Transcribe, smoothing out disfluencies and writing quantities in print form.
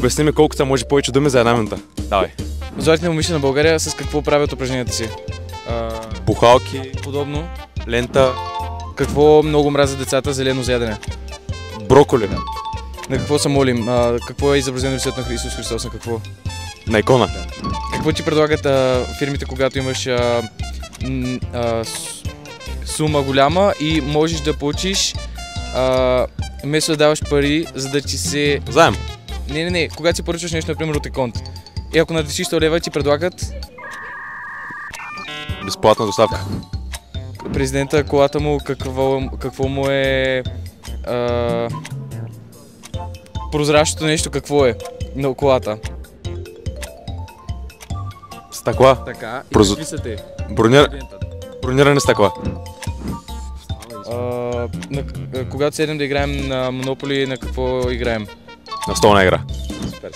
Обясни ми колкото може повече думи за една минута. Давай. Златите момичета на България с какво правят упражненията си? Бухалки, Подобно. лента, Какво много мразят децата? Зелено зядене. броколи. На какво се молим? Какво е изобразено лицето на Исус Христос? На какво? На икона. Какво ти предлагат фирмите, когато имаш сума голяма и можеш да получиш вместо да даваш пари, за да ти се... Заем. Не. Когато си поръчваш нещо, например, от Еконт. И ако надвишиш 100 лева, ти предлагат... Безплатна доставка. Президента, колата му, какво му е... прозрачното нещо, какво е на колата? Стъкла. Така. И Прозо- какви са те? Бронирани стъкла. Когато седем да играем на Монополи, на какво играем? На столна игра. Супер.